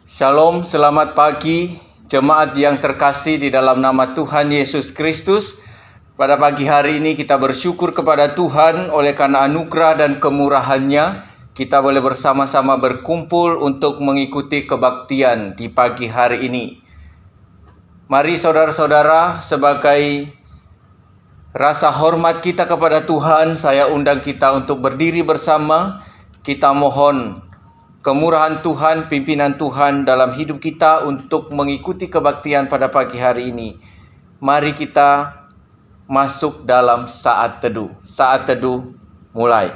Shalom, selamat pagi jemaat yang terkasih di dalam nama Tuhan Yesus Kristus. Pada pagi hari ini kita bersyukur kepada Tuhan oleh karena anugerah dan kemurahan-Nya. Kita boleh bersama-sama berkumpul untuk mengikuti kebaktian di pagi hari ini. Mari saudara-saudara, sebagai rasa hormat kita kepada Tuhan, saya undang kita untuk berdiri bersama. Kita mohon kemurahan Tuhan, pimpinan Tuhan dalam hidup kita untuk mengikuti kebaktian pada pagi hari ini. Mari kita masuk dalam saat teduh. Saat teduh mulai.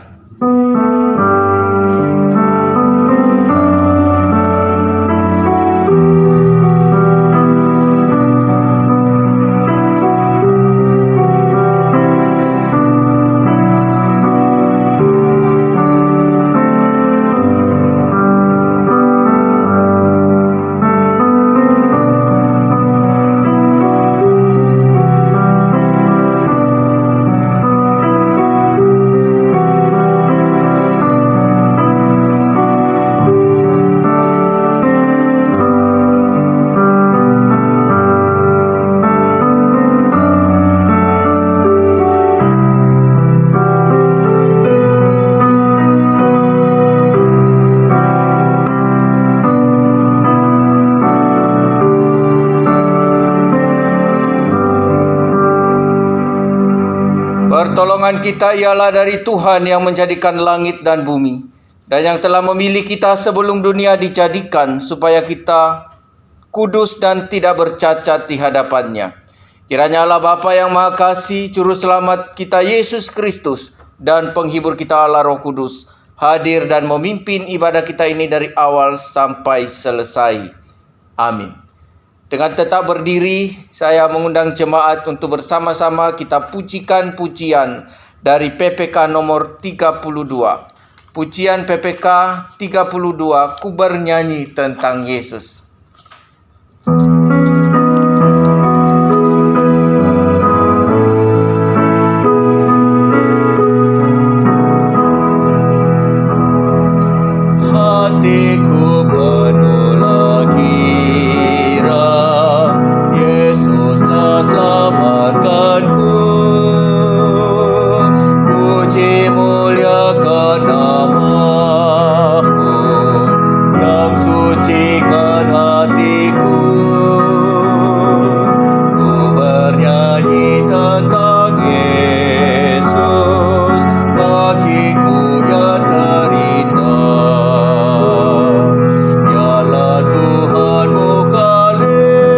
Pertolongan kita ialah dari Tuhan yang menjadikan langit dan bumi, dan yang telah memilih kita sebelum dunia dijadikan, supaya kita kudus dan tidak bercacat di hadapan-Nya. Kiranya Allah Bapa yang Maha Kasih, Juru Selamat kita Yesus Kristus, dan Penghibur kita Allah Roh Kudus, hadir dan memimpin ibadah kita ini dari awal sampai selesai. Amin. Dengan tetap berdiri, saya mengundang jemaat untuk bersama-sama kita pujikan pujian dari PPK nomor 32. Pujian PPK 32, Ku Bernyanyi Tentang Yesus. Hatiku penuh lagi, selamatkanku, puji muliakan nama-Mu yang sucikan hatiku. Ku bernyanyi tentang Yesus, bagiku Dia terindah. Dialah Tuhan mukalisku,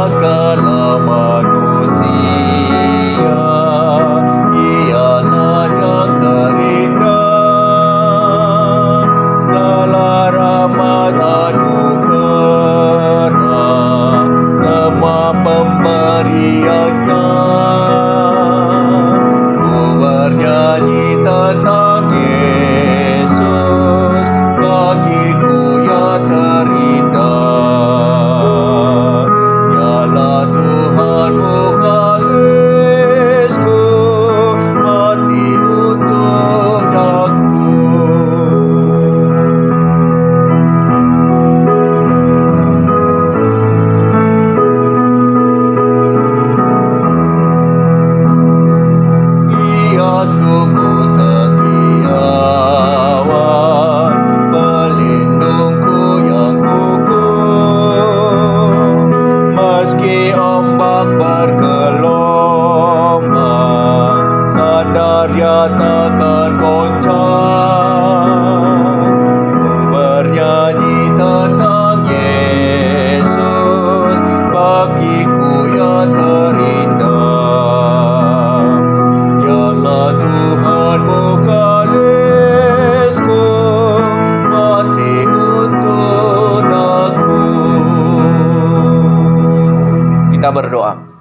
segala manusia, ialah yang terindah. Segala rahmat anugerah, semua pemberian-Nya. Ku bernyanyi tentang Yesus, bagiku Ia terindah. Tuhan mukalisku, mati untuk aku. Ia sungguh setiawan, pelindungku yang kukuh. Meski ombak bergelombang, sadar Dia takkan goncang. Bernyanyi tentang Yesus, bagiku Ia terindah. Dialah Tuhan mukalisku, mati untuk aku. Kita berdoa.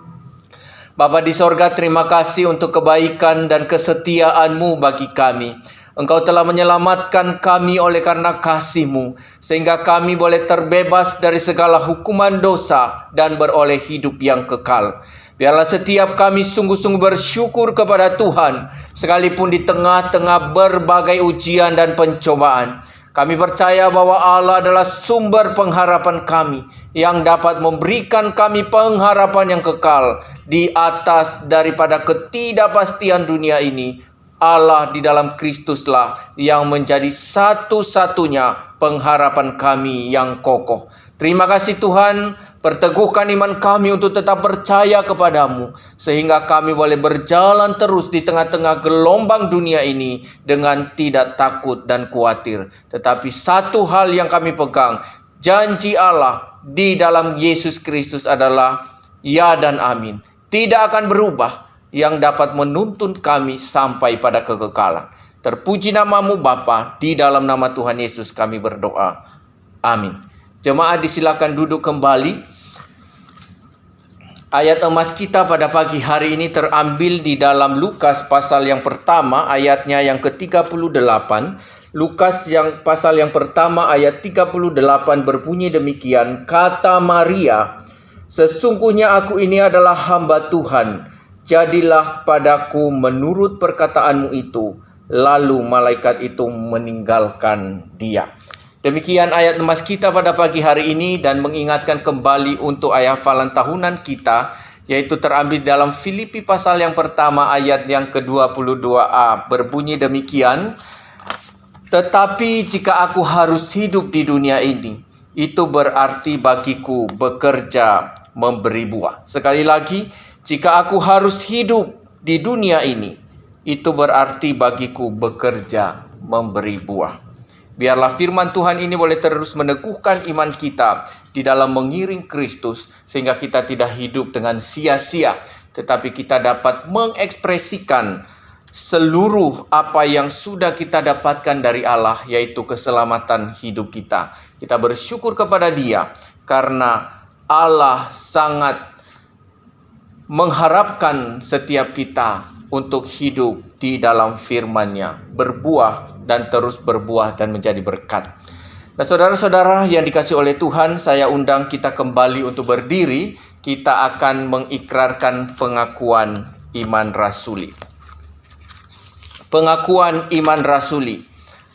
Bapa di sorga, terima kasih untuk kebaikan dan kesetiaan-Mu bagi kami. Engkau telah menyelamatkan kami oleh karena kasih-Mu, sehingga kami boleh terbebas dari segala hukuman dosa dan beroleh hidup yang kekal. Biarlah setiap kami sungguh-sungguh bersyukur kepada Tuhan, sekalipun di tengah-tengah berbagai ujian dan pencobaan. Kami percaya bahwa Allah adalah sumber pengharapan kami, yang dapat memberikan kami pengharapan yang kekal di atas daripada ketidakpastian dunia ini. Allah di dalam Kristuslah yang menjadi satu-satunya pengharapan kami yang kokoh. Terima kasih Tuhan, perteguhkan iman kami untuk tetap percaya kepadamu, sehingga kami boleh berjalan terus di tengah-tengah gelombang dunia ini dengan tidak takut dan khawatir. Tetapi satu hal yang kami pegang, janji Allah di dalam Yesus Kristus adalah ya dan amin. Tidak akan berubah, yang dapat menuntun kami sampai pada kekekalan. Terpuji namamu Bapa, di dalam nama Tuhan Yesus kami berdoa. Amin. Jemaat disilakan duduk kembali. Ayat emas kita pada pagi hari ini terambil di dalam Lukas pasal yang pertama, ayatnya yang ke-38. Lukas yang pasal yang pertama ayat 38 berbunyi demikian, kata Maria, sesungguhnya aku ini adalah hamba Tuhan, jadilah padaku menurut perkataanmu itu. Lalu malaikat itu meninggalkan dia. Demikian ayat emas kita pada pagi hari ini, dan mengingatkan kembali untuk ayat hafalan tahunan kita, yaitu terambil dalam Filipi pasal yang pertama ayat yang ke-22a. Berbunyi demikian, tetapi jika aku harus hidup di dunia ini, itu berarti bagiku bekerja memberi buah. Sekali lagi, jika aku harus hidup di dunia ini, itu berarti bagiku bekerja memberi buah. Biarlah firman Tuhan ini boleh terus meneguhkan iman kita di dalam mengiring Kristus, sehingga kita tidak hidup dengan sia-sia, tetapi kita dapat mengekspresikan seluruh apa yang sudah kita dapatkan dari Allah, yaitu keselamatan hidup kita. Kita bersyukur kepada Dia karena Allah sangat mengharapkan setiap kita untuk hidup di dalam firman-Nya, berbuah dan terus berbuah dan menjadi berkat. Nah, saudara-saudara yang dikasihi oleh Tuhan, saya undang kita kembali untuk berdiri. Kita akan mengikrarkan pengakuan iman rasuli. Pengakuan iman rasuli.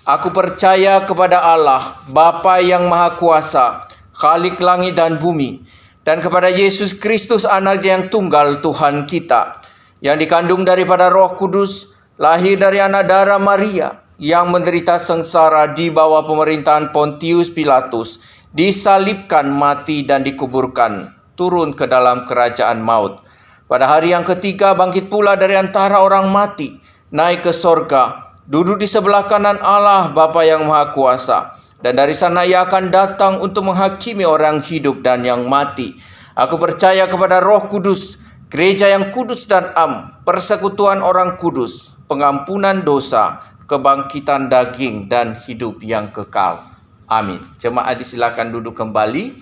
Aku percaya kepada Allah, Bapa yang Maha Kuasa, Khalik langit dan bumi, dan kepada Yesus Kristus, Anak yang tunggal Tuhan kita, yang dikandung daripada Roh Kudus, lahir dari anak darah Maria, yang menderita sengsara di bawah pemerintahan Pontius Pilatus, disalibkan, mati dan dikuburkan, turun ke dalam kerajaan maut. Pada hari yang ketiga bangkit pula dari antara orang mati, naik ke sorga, duduk di sebelah kanan Allah Bapa yang Maha Kuasa, dan dari sana Ia akan datang untuk menghakimi orang hidup dan yang mati. Aku percaya kepada Roh Kudus, gereja yang kudus dan am, persekutuan orang kudus, pengampunan dosa, kebangkitan daging, dan hidup yang kekal. Amin. Jemaat disilakan duduk kembali.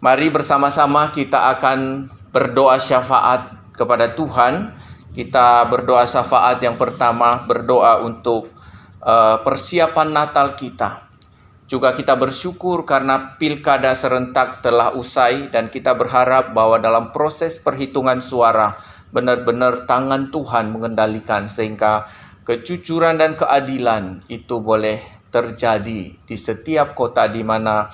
Mari bersama-sama kita akan berdoa syafaat kepada Tuhan. Kita berdoa syafaat yang pertama, berdoa untuk persiapan Natal kita. Juga kita bersyukur karena pilkada serentak telah usai, dan kita berharap bahwa dalam proses perhitungan suara benar-benar tangan Tuhan mengendalikan, sehingga kejujuran dan keadilan itu boleh terjadi di setiap kota di mana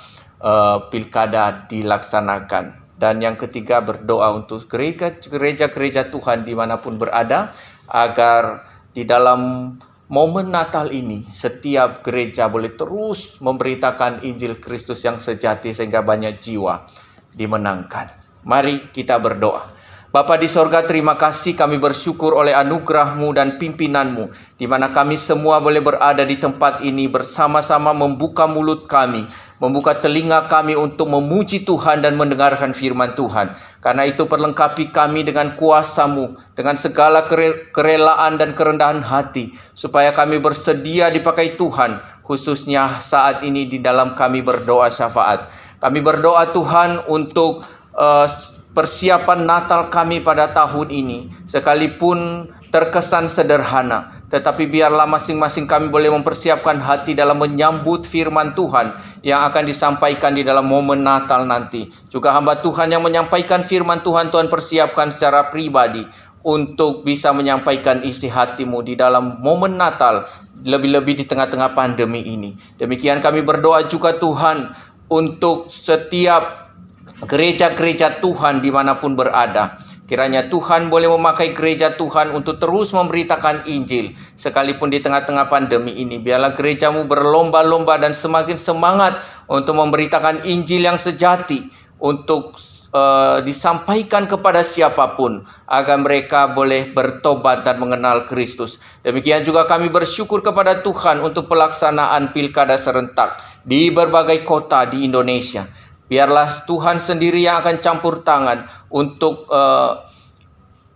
pilkada dilaksanakan. Dan yang ketiga, berdoa untuk gereja-gereja Tuhan dimanapun berada, agar di dalam momen Natal ini setiap gereja boleh terus memberitakan Injil Kristus yang sejati, sehingga banyak jiwa dimenangkan. Mari kita berdoa. Bapa di sorga, terima kasih, kami bersyukur oleh anugerah-Mu dan pimpinan-Mu, di mana kami semua boleh berada di tempat ini bersama-sama membuka mulut kami, membuka telinga kami untuk memuji Tuhan dan mendengarkan firman Tuhan. Karena itu perlengkapi kami dengan kuasa-Mu, dengan segala kerelaan dan kerendahan hati, supaya kami bersedia dipakai Tuhan, khususnya saat ini di dalam kami berdoa syafaat. Kami berdoa Tuhan untuk persiapan Natal kami pada tahun ini, sekalipun terkesan sederhana, tetapi biarlah masing-masing kami boleh mempersiapkan hati dalam menyambut firman Tuhan yang akan disampaikan di dalam momen Natal nanti. Juga hamba Tuhan yang menyampaikan firman Tuhan, Tuhan persiapkan secara pribadi untuk bisa menyampaikan isi hatimu di dalam momen Natal, lebih-lebih di tengah-tengah pandemi ini. Demikian kami berdoa juga Tuhan untuk setiap gereja-gereja Tuhan dimanapun berada. Kiranya Tuhan boleh memakai gereja Tuhan untuk terus memberitakan Injil. Sekalipun di tengah-tengah pandemi ini, biarlah gerejamu berlomba-lomba dan semakin semangat untuk memberitakan Injil yang sejati, untuk disampaikan kepada siapapun, agar mereka boleh bertobat dan mengenal Kristus. Demikian juga kami bersyukur kepada Tuhan untuk pelaksanaan pilkada serentak di berbagai kota di Indonesia. Biarlah Tuhan sendiri yang akan campur tangan untuk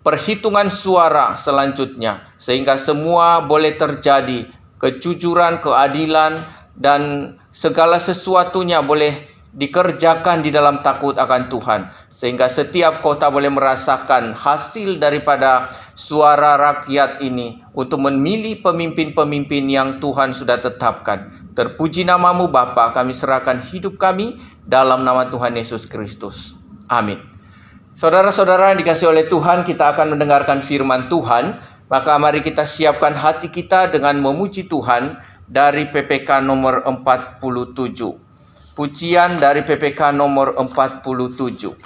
perhitungan suara selanjutnya, sehingga semua boleh terjadi kejujuran, keadilan, dan segala sesuatunya boleh dikerjakan di dalam takut akan Tuhan, sehingga setiap kota boleh merasakan hasil daripada suara rakyat ini untuk memilih pemimpin-pemimpin yang Tuhan sudah tetapkan. Terpuji namamu Bapa, kami serahkan hidup kami dalam nama Tuhan Yesus Kristus. Amin. Saudara-saudara yang dikasihi oleh Tuhan, kita akan mendengarkan firman Tuhan. Maka mari kita siapkan hati kita dengan memuji Tuhan dari PPK nomor 47. Pujian dari PPK nomor 47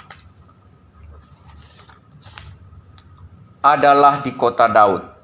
adalah di kota Daud.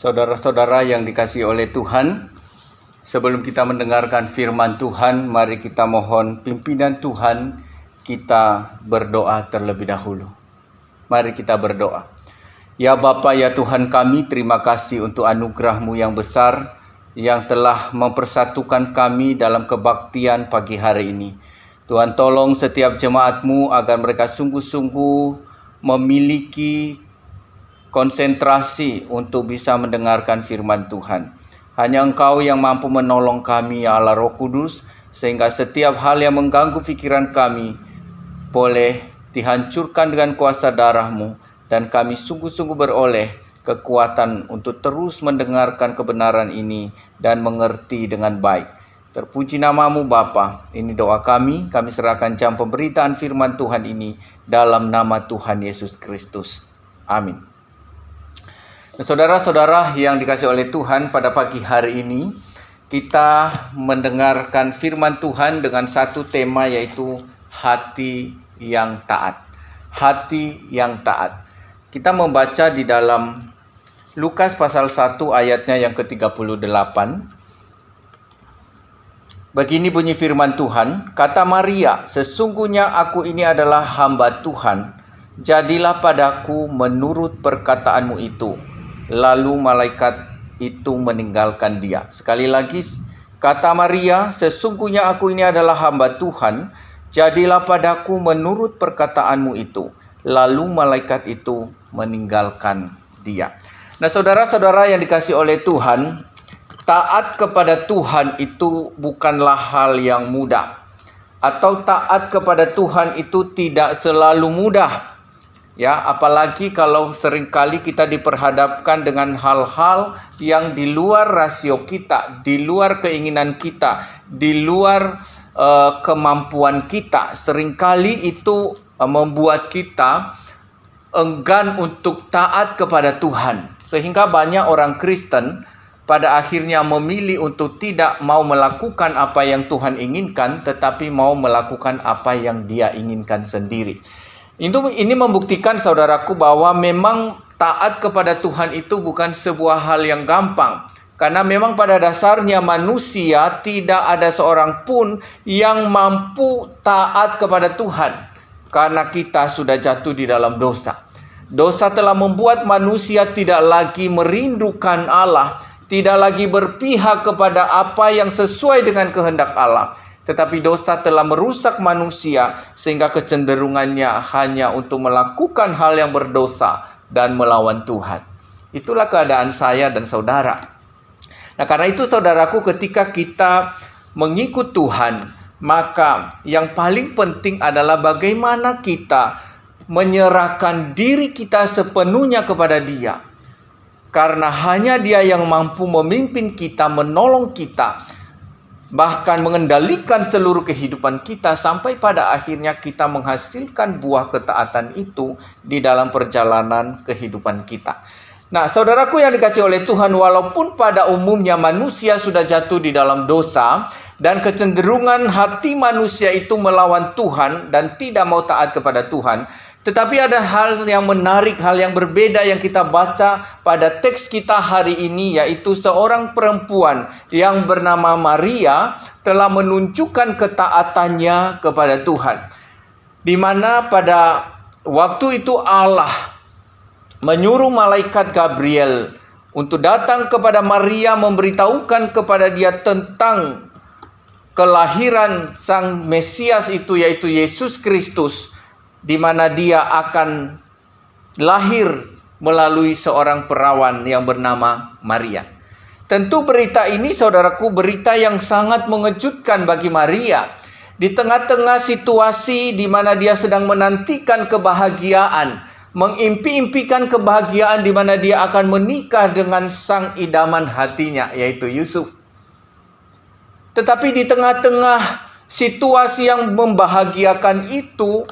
Saudara-saudara yang dikasihi oleh Tuhan, sebelum kita mendengarkan firman Tuhan, mari kita mohon pimpinan Tuhan, kita berdoa terlebih dahulu. Mari kita berdoa. Ya Bapa, ya Tuhan kami, terima kasih untuk anugerah-Mu yang besar, yang telah mempersatukan kami dalam kebaktian pagi hari ini. Tuhan, tolong setiap jemaat-Mu agar mereka sungguh-sungguh memiliki konsentrasi untuk bisa mendengarkan firman Tuhan. Hanya Engkau yang mampu menolong kami, ya Allah Roh Kudus, sehingga setiap hal yang mengganggu pikiran kami boleh dihancurkan dengan kuasa darah-Mu, dan kami sungguh-sungguh beroleh kekuatan untuk terus mendengarkan kebenaran ini dan mengerti dengan baik. Terpuji namamu Bapa. Ini doa kami serahkan jam pemberitaan firman Tuhan ini dalam nama Tuhan Yesus Kristus. Amin. Nah, saudara-saudara yang dikasihi oleh Tuhan, pada pagi hari ini kita mendengarkan firman Tuhan dengan satu tema, yaitu hati yang taat. Hati yang taat. Kita membaca di dalam Lukas pasal 1 ayatnya yang ke-38. Begini bunyi firman Tuhan, kata Maria, sesungguhnya aku ini adalah hamba Tuhan, jadilah padaku menurut perkataanmu itu. Lalu malaikat itu meninggalkan dia. Sekali lagi, kata Maria, sesungguhnya aku ini adalah hamba Tuhan, jadilah padaku menurut perkataanmu itu. Lalu malaikat itu meninggalkan dia. Nah, saudara-saudara yang dikasihi oleh Tuhan, taat kepada Tuhan itu bukanlah hal yang mudah. Atau taat kepada Tuhan itu tidak selalu mudah. Ya, apalagi kalau seringkali kita diperhadapkan dengan hal-hal yang di luar rasio kita, di luar keinginan kita, di luar kemampuan kita. Seringkali itu membuat kita enggan untuk taat kepada Tuhan. Sehingga banyak orang Kristen pada akhirnya memilih untuk tidak mau melakukan apa yang Tuhan inginkan, tetapi mau melakukan apa yang Dia inginkan sendiri. Ini membuktikan, saudaraku, bahwa memang taat kepada Tuhan itu bukan sebuah hal yang gampang. Karena memang pada dasarnya manusia tidak ada seorang pun yang mampu taat kepada Tuhan. Karena kita sudah jatuh di dalam dosa. Dosa telah membuat manusia tidak lagi merindukan Allah, tidak lagi berpihak kepada apa yang sesuai dengan kehendak Allah. Tetapi dosa telah merusak manusia sehingga kecenderungannya hanya untuk melakukan hal yang berdosa dan melawan Tuhan. Itulah keadaan saya dan saudara. Nah, karena itu saudaraku, ketika kita mengikut Tuhan, maka yang paling penting adalah bagaimana kita menyerahkan diri kita sepenuhnya kepada Dia. Karena hanya Dia yang mampu memimpin kita, menolong kita, bahkan mengendalikan seluruh kehidupan kita, sampai pada akhirnya kita menghasilkan buah ketaatan itu di dalam perjalanan kehidupan kita. Nah, saudaraku yang dikasihi oleh Tuhan, walaupun pada umumnya manusia sudah jatuh di dalam dosa, dan kecenderungan hati manusia itu melawan Tuhan dan tidak mau taat kepada Tuhan, tetapi ada hal yang menarik, hal yang berbeda yang kita baca pada teks kita hari ini, yaitu seorang perempuan yang bernama Maria telah menunjukkan ketaatannya kepada Tuhan. Di mana pada waktu itu Allah menyuruh malaikat Gabriel untuk datang kepada Maria, memberitahukan kepada dia tentang kelahiran Sang Mesias itu, yaitu Yesus Kristus, di mana Dia akan lahir melalui seorang perawan yang bernama Maria. Tentu berita ini, saudaraku, berita yang sangat mengejutkan bagi Maria. Di tengah-tengah situasi di mana dia sedang menantikan kebahagiaan, mengimpi-impikan kebahagiaan di mana dia akan menikah dengan sang idaman hatinya, yaitu Yusuf. Tetapi di tengah-tengah situasi yang membahagiakan itu,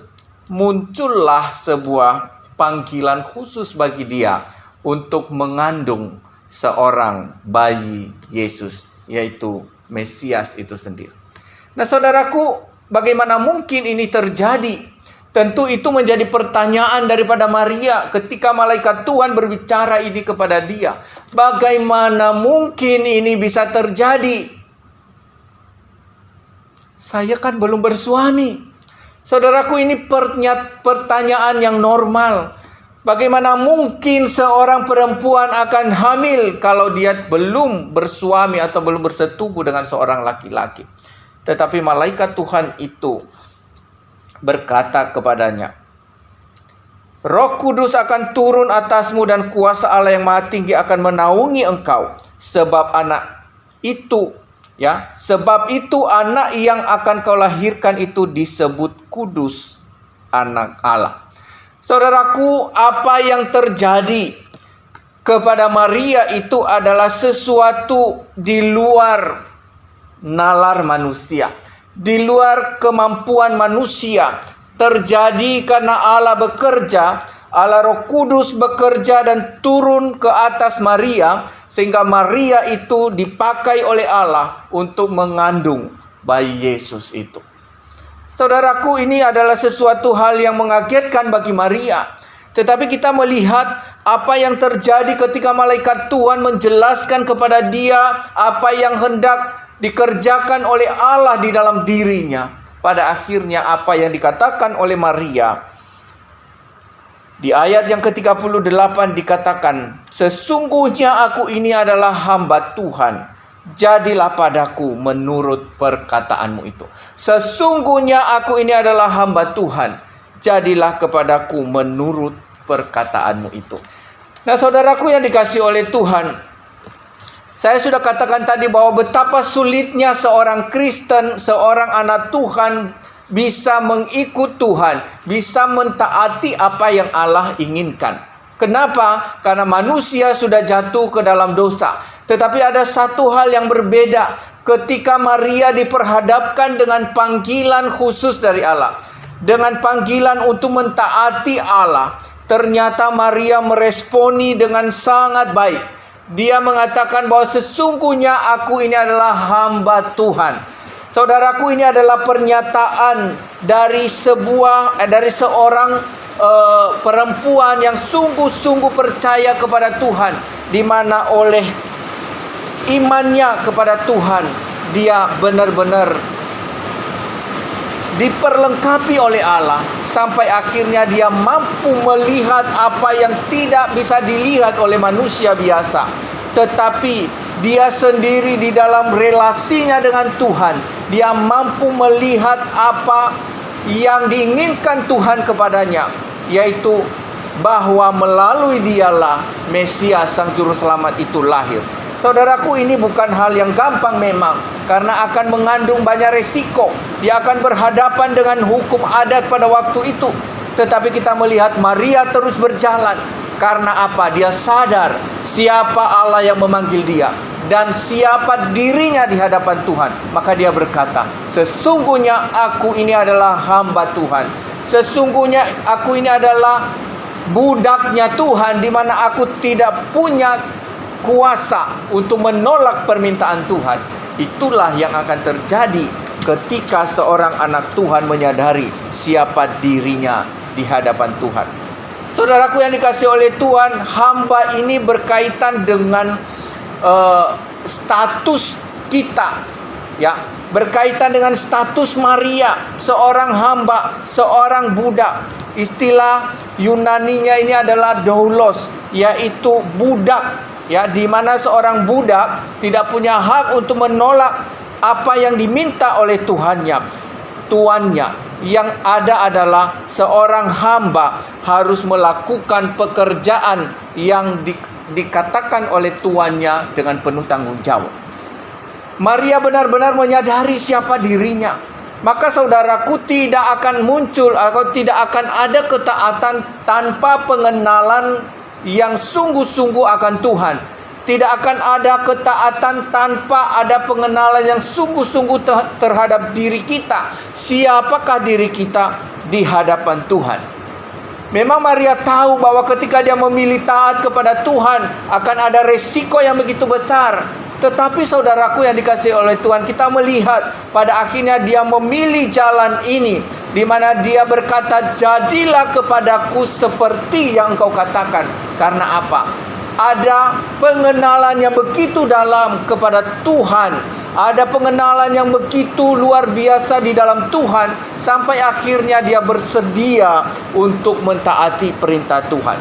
muncullah sebuah panggilan khusus bagi dia untuk mengandung seorang bayi Yesus, yaitu Mesias itu sendiri. Nah, saudaraku, bagaimana mungkin ini terjadi? Tentu itu menjadi pertanyaan daripada Maria ketika malaikat Tuhan berbicara ini kepada dia. Bagaimana mungkin ini bisa terjadi? Saya kan belum bersuami. Saudaraku, ini pertanyaan yang normal. Bagaimana mungkin seorang perempuan akan hamil kalau dia belum bersuami atau belum bersetubuh dengan seorang laki-laki? Tetapi malaikat Tuhan itu berkata kepadanya, Roh Kudus akan turun atasmu dan kuasa Allah yang Maha Tinggi akan menaungi engkau. Sebab itu anak yang akan kau lahirkan itu disebut kudus, anak Allah. Saudaraku, apa yang terjadi kepada Maria itu adalah sesuatu di luar nalar manusia, di luar kemampuan manusia, terjadi karena Allah bekerja, Allah Roh Kudus bekerja dan turun ke atas Maria, sehingga Maria itu dipakai oleh Allah untuk mengandung bayi Yesus itu. Saudaraku, ini adalah sesuatu hal yang mengagetkan bagi Maria. Tetapi kita melihat apa yang terjadi ketika malaikat Tuhan menjelaskan kepada dia apa yang hendak dikerjakan oleh Allah di dalam dirinya. Pada akhirnya apa yang dikatakan oleh Maria di ayat yang ke-38 dikatakan, "Sesungguhnya aku ini adalah hamba Tuhan, jadilah padaku menurut perkataanmu itu." Sesungguhnya aku ini adalah hamba Tuhan, jadilah kepadaku menurut perkataanmu itu. Nah, saudaraku yang dikasihi oleh Tuhan, saya sudah katakan tadi bahwa betapa sulitnya seorang Kristen, seorang anak Tuhan bisa mengikut Tuhan, bisa mentaati apa yang Allah inginkan. Kenapa? Karena manusia sudah jatuh ke dalam dosa. Tetapi ada satu hal yang berbeda ketika Maria diperhadapkan dengan panggilan khusus dari Allah, dengan panggilan untuk mentaati Allah. Ternyata Maria meresponi dengan sangat baik. Dia mengatakan bahwa sesungguhnya aku ini adalah hamba Tuhan. Saudaraku, ini adalah pernyataan dari seorang perempuan yang sungguh-sungguh percaya kepada Tuhan, di mana oleh imannya kepada Tuhan dia benar-benar diperlengkapi oleh Allah, sampai akhirnya dia mampu melihat apa yang tidak bisa dilihat oleh manusia biasa. Tetapi dia sendiri di dalam relasinya dengan Tuhan, dia mampu melihat apa yang diinginkan Tuhan kepadanya, yaitu bahwa melalui dialah Mesias Sang Juru Selamat itu lahir. Saudaraku, ini bukan hal yang gampang memang, karena akan mengandung banyak resiko. Dia akan berhadapan dengan hukum adat pada waktu itu. Tetapi kita melihat Maria terus berjalan. Karena apa? Dia sadar siapa Allah yang memanggil dia dan siapa dirinya di hadapan Tuhan. Maka dia berkata, sesungguhnya aku ini adalah hamba Tuhan. Sesungguhnya aku ini adalah budaknya Tuhan, di mana aku tidak punya kuasa untuk menolak permintaan Tuhan. Itulah yang akan terjadi ketika seorang anak Tuhan menyadari siapa dirinya di hadapan Tuhan. Saudaraku yang dikasihi oleh Tuhan, hamba ini berkaitan dengan status kita, ya, berkaitan dengan status Maria, seorang hamba, seorang budak. Istilah Yunaninya ini adalah doulos, yaitu budak, ya, di mana seorang budak tidak punya hak untuk menolak apa yang diminta oleh tuannya. Yang ada adalah seorang hamba harus melakukan pekerjaan yang dikatakan oleh tuannya dengan penuh tanggung jawab. Maria benar-benar menyadari siapa dirinya. Maka saudaraku, tidak akan muncul atau tidak akan ada ketaatan tanpa pengenalan yang sungguh-sungguh akan Tuhan. Tidak akan ada ketaatan tanpa ada pengenalan yang sungguh-sungguh terhadap diri kita. Siapakah diri kita di hadapan Tuhan? Memang Maria tahu bahwa ketika dia memilih taat kepada Tuhan akan ada resiko yang begitu besar. Tetapi saudaraku yang dikasihi oleh Tuhan, kita melihat pada akhirnya dia memilih jalan ini, di mana dia berkata, jadilah kepadaku seperti yang engkau katakan. Karena apa? Ada pengenalan yang begitu dalam kepada Tuhan. Ada pengenalan yang begitu luar biasa di dalam Tuhan, sampai akhirnya dia bersedia untuk mentaati perintah Tuhan.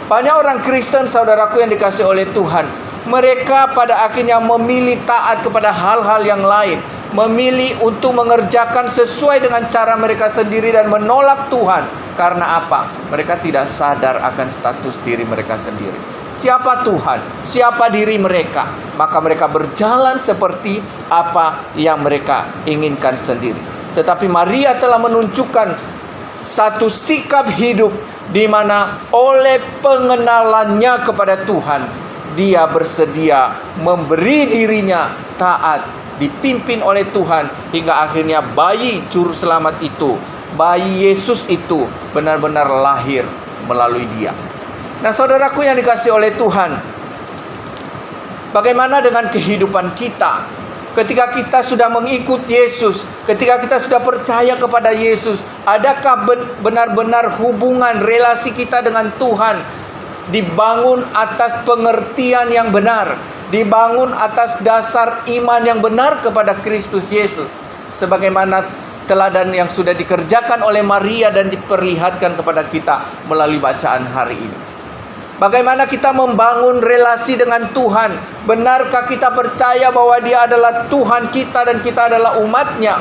Banyak orang Kristen, saudaraku yang dikasihi oleh Tuhan, mereka pada akhirnya memilih taat kepada hal-hal yang lain, memilih untuk mengerjakan sesuai dengan cara mereka sendiri dan menolak Tuhan. Karena apa? Mereka tidak sadar akan status diri mereka sendiri. Siapa Tuhan? Siapa diri mereka? Maka mereka berjalan seperti apa yang mereka inginkan sendiri. Tetapi Maria telah menunjukkan satu sikap hidup di mana oleh pengenalannya kepada Tuhan, dia bersedia memberi dirinya taat, dipimpin oleh Tuhan, hingga akhirnya bayi juru selamat itu, bayi Yesus itu benar-benar lahir melalui dia. Nah, saudaraku yang dikasihi oleh Tuhan, bagaimana dengan kehidupan kita? Ketika kita sudah mengikut Yesus, ketika kita sudah percaya kepada Yesus, adakah benar-benar hubungan relasi kita dengan Tuhan dibangun atas pengertian yang benar, dibangun atas dasar iman yang benar kepada Kristus Yesus, sebagaimana teladan yang sudah dikerjakan oleh Maria dan diperlihatkan kepada kita melalui bacaan hari ini? Bagaimana kita membangun relasi dengan Tuhan? Benarkah kita percaya bahwa Dia adalah Tuhan kita dan kita adalah umat-Nya,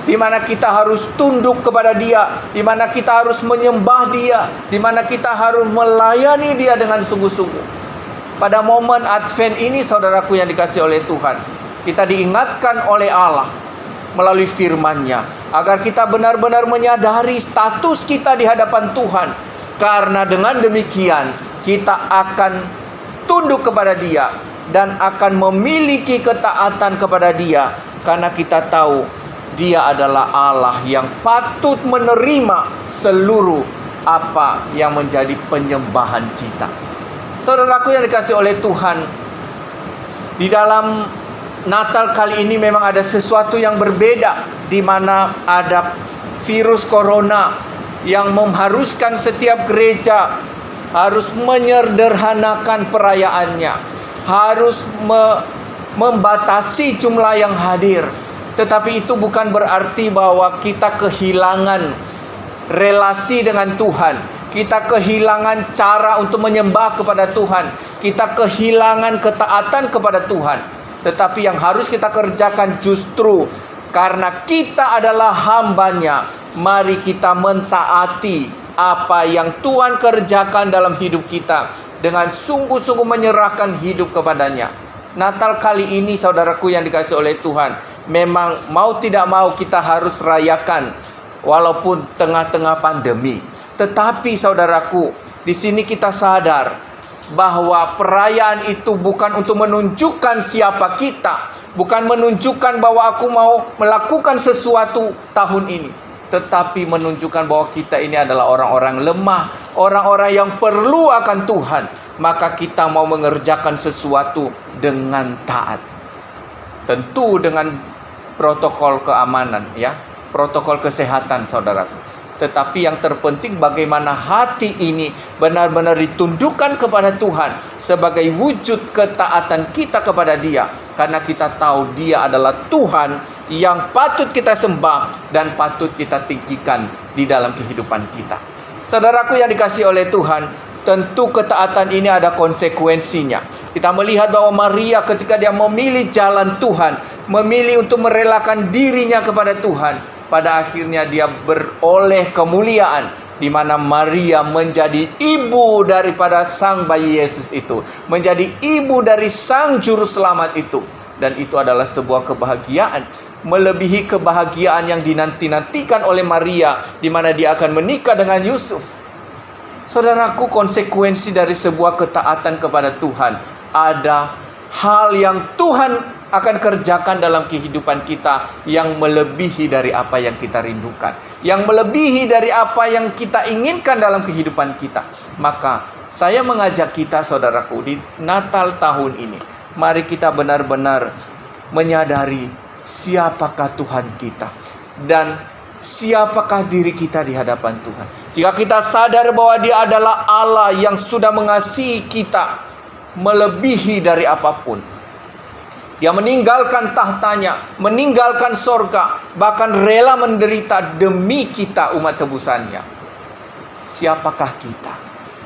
di mana kita harus tunduk kepada Dia, di mana kita harus menyembah Dia, di mana kita harus melayani Dia dengan sungguh-sungguh? Pada momen Advent ini, saudaraku yang dikasihi oleh Tuhan, kita diingatkan oleh Allah melalui firman-Nya agar kita benar-benar menyadari status kita di hadapan Tuhan. Karena dengan demikian kita akan tunduk kepada Dia dan akan memiliki ketaatan kepada Dia, karena kita tahu Dia adalah Allah yang patut menerima seluruh apa yang menjadi penyembahan kita. Saudaraku yang dikasihi oleh Tuhan, di dalam Natal kali ini memang ada sesuatu yang berbeda, di mana ada virus corona yang mengharuskan setiap gereja harus menyederhanakan perayaannya, harus membatasi jumlah yang hadir. Tetapi itu bukan berarti bahwa kita kehilangan relasi dengan Tuhan, kita kehilangan cara untuk menyembah kepada Tuhan, kita kehilangan ketaatan kepada Tuhan. Tetapi yang harus kita kerjakan justru karena kita adalah hamba-Nya, mari kita mentaati apa yang Tuhan kerjakan dalam hidup kita dengan sungguh-sungguh menyerahkan hidup kepada-Nya. Natal kali ini, saudaraku yang dikasihi oleh Tuhan, memang mau tidak mau kita harus rayakan walaupun tengah-tengah pandemi. Tetapi saudaraku, di sini kita sadar bahwa perayaan itu bukan untuk menunjukkan siapa kita, bukan menunjukkan bahwa aku mau melakukan sesuatu tahun ini, tetapi menunjukkan bahwa kita ini adalah orang-orang lemah, orang-orang yang perlu akan Tuhan. Maka kita mau mengerjakan sesuatu dengan taat, tentu dengan protokol keamanan, ya, protokol kesehatan, saudaraku. Tetapi yang terpenting bagaimana hati ini benar-benar ditundukkan kepada Tuhan sebagai wujud ketaatan kita kepada Dia, karena kita tahu Dia adalah Tuhan yang patut kita sembah dan patut kita tinggikan di dalam kehidupan kita. Saudaraku yang dikasihi oleh Tuhan, tentu ketaatan ini ada konsekuensinya. Kita melihat bahwa Maria ketika dia memilih jalan Tuhan, memilih untuk merelakan dirinya kepada Tuhan, pada akhirnya dia beroleh kemuliaan, di mana Maria menjadi ibu daripada sang bayi Yesus itu, menjadi ibu dari sang juru selamat itu. Dan itu adalah sebuah kebahagiaan, melebihi kebahagiaan yang dinanti-nantikan oleh Maria, di mana dia akan menikah dengan Yusuf. Saudaraku, konsekuensi dari sebuah ketaatan kepada Tuhan, ada hal yang Tuhan akan kerjakan dalam kehidupan kita yang melebihi dari apa yang kita rindukan, yang melebihi dari apa yang kita inginkan dalam kehidupan kita. Maka saya mengajak kita, saudaraku, di Natal tahun ini, mari kita benar-benar menyadari siapakah Tuhan kita dan siapakah diri kita di hadapan Tuhan. Jika kita sadar bahwa Dia adalah Allah yang sudah mengasihi kita melebihi dari apapun, Dia meninggalkan tahtanya, meninggalkan sorga, bahkan rela menderita demi kita umat tebusannya. Siapakah kita?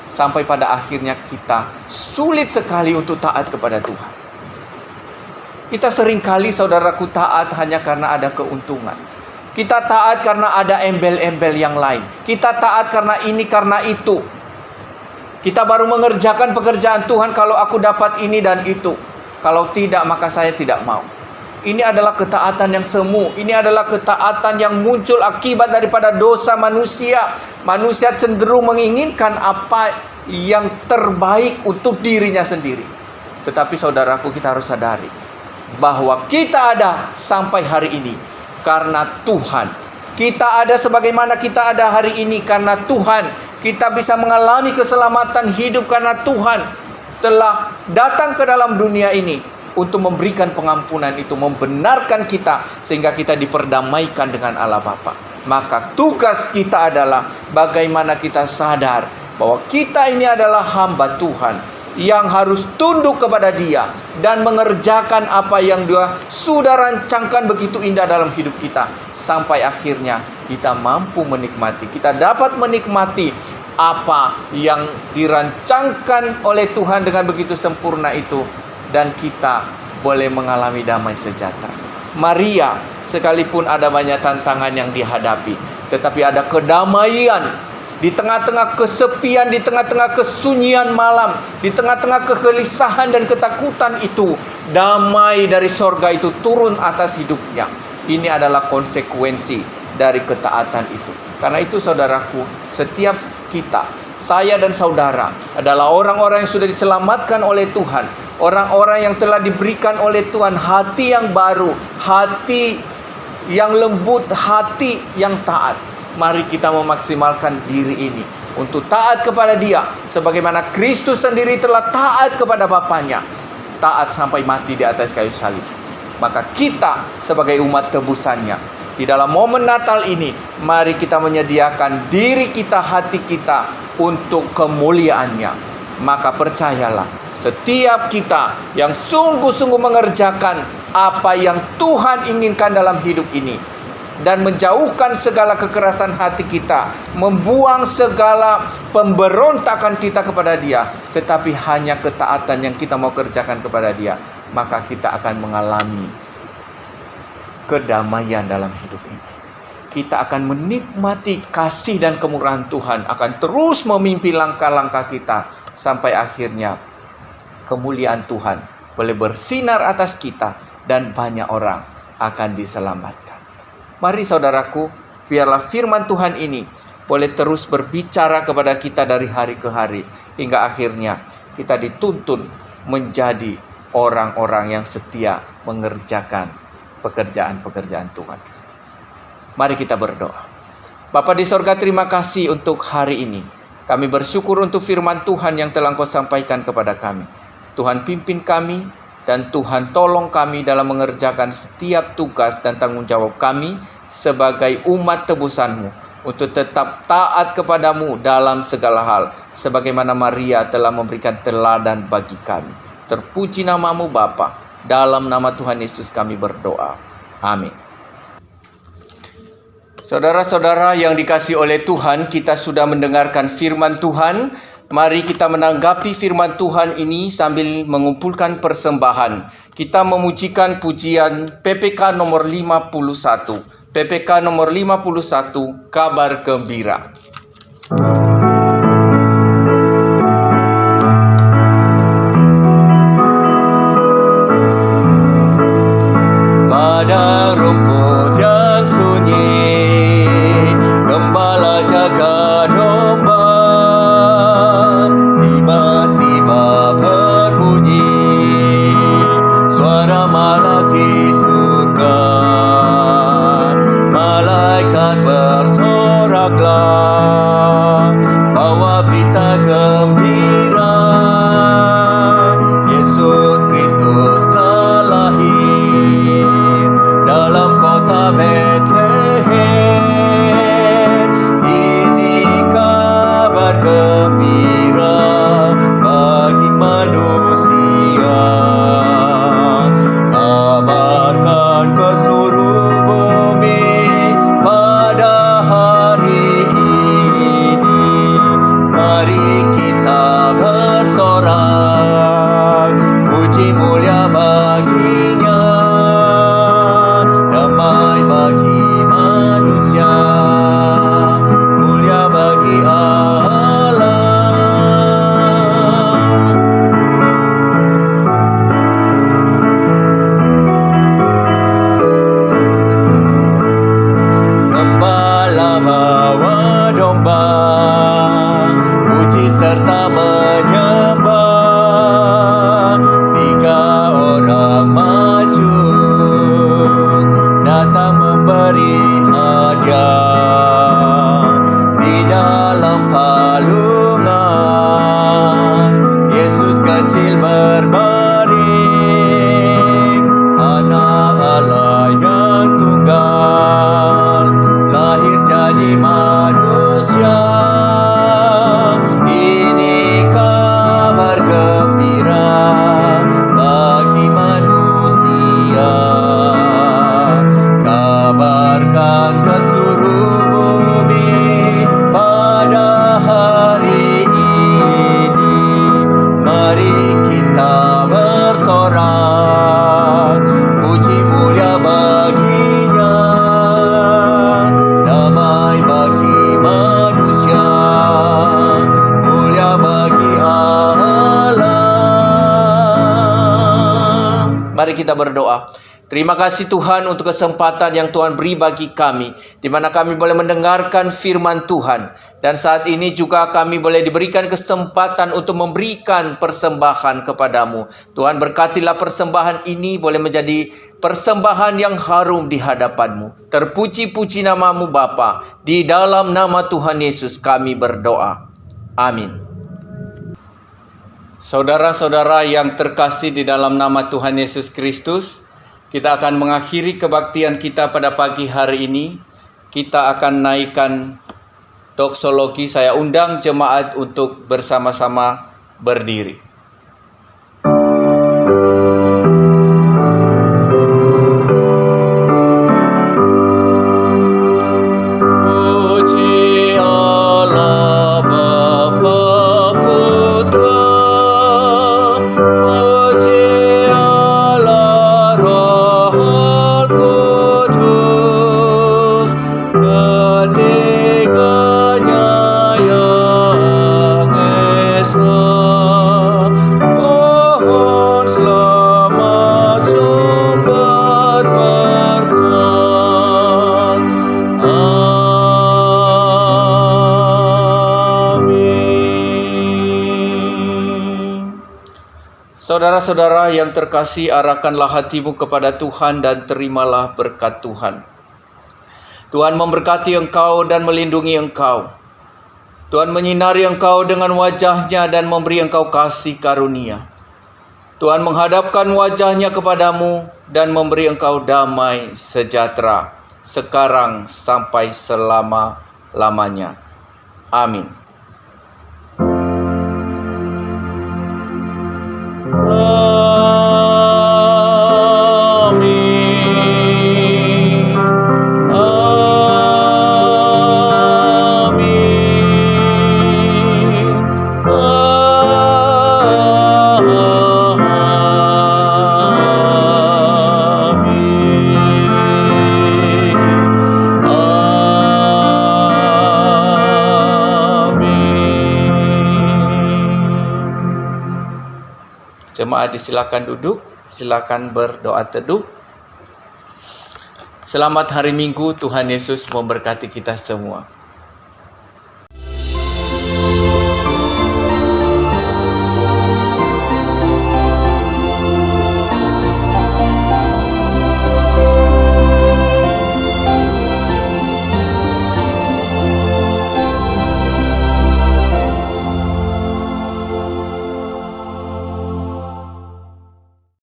Sampai pada akhirnya kita sulit sekali untuk taat kepada Tuhan. Kita seringkali, saudaraku, taat hanya karena ada keuntungan. Kita taat karena ada embel-embel yang lain. Kita taat karena ini, karena itu. Kita baru mengerjakan pekerjaan Tuhan kalau aku dapat ini dan itu. Kalau tidak, maka saya tidak mau. Ini adalah ketaatan yang semu. Ini adalah ketaatan yang muncul akibat daripada dosa manusia. Manusia cenderung menginginkan apa yang terbaik untuk dirinya sendiri. Tetapi saudaraku, kita harus sadari bahwa kita ada sampai hari ini karena Tuhan. Kita ada sebagaimana kita ada hari ini karena Tuhan. Kita bisa mengalami keselamatan hidup karena Tuhan telah datang ke dalam dunia ini untuk memberikan pengampunan itu, membenarkan kita sehingga kita diperdamaikan dengan Allah Bapa. Maka tugas kita adalah bagaimana kita sadar bahwa kita ini adalah hamba Tuhan yang harus tunduk kepada Dia dan mengerjakan apa yang Dia sudah rancangkan begitu indah dalam hidup kita, sampai akhirnya kita mampu menikmati, kita dapat menikmati apa yang dirancangkan oleh Tuhan dengan begitu sempurna itu, dan kita boleh mengalami damai sejahtera. Maria, sekalipun ada banyak tantangan yang dihadapi, tetapi ada kedamaian di tengah-tengah kesepian, di tengah-tengah kesunyian malam, di tengah-tengah kegelisahan dan ketakutan itu. Damai dari sorga itu turun atas hidupnya. Ini adalah konsekuensi dari ketaatan itu. Karena itu saudaraku, setiap kita, saya dan saudara adalah orang-orang yang sudah diselamatkan oleh Tuhan, orang-orang yang telah diberikan oleh Tuhan hati yang baru, hati yang lembut, hati yang taat. Mari kita memaksimalkan diri ini untuk taat kepada Dia, sebagaimana Kristus sendiri telah taat kepada Bapaknya, taat sampai mati di atas kayu salib. Maka kita sebagai umat tebusannya, di dalam momen Natal ini, mari kita menyediakan diri kita, hati kita untuk kemuliaannya. Maka percayalah, setiap kita yang sungguh-sungguh mengerjakan apa yang Tuhan inginkan dalam hidup ini, dan menjauhkan segala kekerasan hati kita, membuang segala pemberontakan kita kepada Dia, tetapi hanya ketaatan yang kita mau kerjakan kepada Dia, maka kita akan mengalami kedamaian dalam hidup ini. Kita akan menikmati kasih dan kemurahan Tuhan, akan terus memimpin langkah-langkah kita sampai akhirnya kemuliaan Tuhan boleh bersinar atas kita dan banyak orang akan diselamatkan. Mari saudaraku, biarlah firman Tuhan ini boleh terus berbicara kepada kita dari hari ke hari, hingga akhirnya kita dituntun menjadi orang-orang yang setia mengerjakan pekerjaan-pekerjaan Tuhan. Mari kita berdoa. Bapa di sorga, terima kasih untuk hari ini. Kami bersyukur untuk firman Tuhan yang telah Engkau sampaikan kepada kami. Tuhan pimpin kami, dan Tuhan tolong kami dalam mengerjakan setiap tugas dan tanggung jawab kami sebagai umat tebusan-Mu, untuk tetap taat kepadamu dalam segala hal, sebagaimana Maria telah memberikan teladan bagi kami. Terpuji nama-Mu Bapa, dalam nama Tuhan Yesus kami berdoa. Amin. Saudara-saudara yang dikasihi oleh Tuhan, kita sudah mendengarkan firman Tuhan. Mari kita menanggapi firman Tuhan ini sambil mengumpulkan persembahan. Kita memujikan pujian PPK nomor 51. PPK nomor 51, Kabar Gembira. Pada rumput yang sunyi, gembala jaga domba. Tiba-tiba berbunyi suara malaikat di surga. Malaikat bersoraklah, kita berdoa. Terima kasih Tuhan untuk kesempatan yang Tuhan beri bagi kami, di mana kami boleh mendengarkan firman Tuhan. Dan saat ini juga kami boleh diberikan kesempatan untuk memberikan persembahan kepadamu. Tuhan, berkatilah persembahan ini boleh menjadi persembahan yang harum di hadapanmu. Terpuji-puji namamu Bapa. Di dalam nama Tuhan Yesus kami berdoa. Amin. Saudara-saudara yang terkasih di dalam nama Tuhan Yesus Kristus, kita akan mengakhiri kebaktian kita pada pagi hari ini. Kita akan naikkan doksologi. Saya undang jemaat untuk bersama-sama berdiri. Saudara-saudara yang terkasih, arahkanlah hatimu kepada Tuhan dan terimalah berkat Tuhan. Tuhan memberkati engkau dan melindungi engkau. Tuhan menyinari engkau dengan wajah-Nya dan memberi engkau kasih karunia. Tuhan menghadapkan wajah-Nya kepadamu dan memberi engkau damai sejahtera, sekarang sampai selama-lamanya. Amin. Jemaat disilakan duduk, silakan berdoa teduh. Selamat hari Minggu, Tuhan Yesus memberkati kita semua.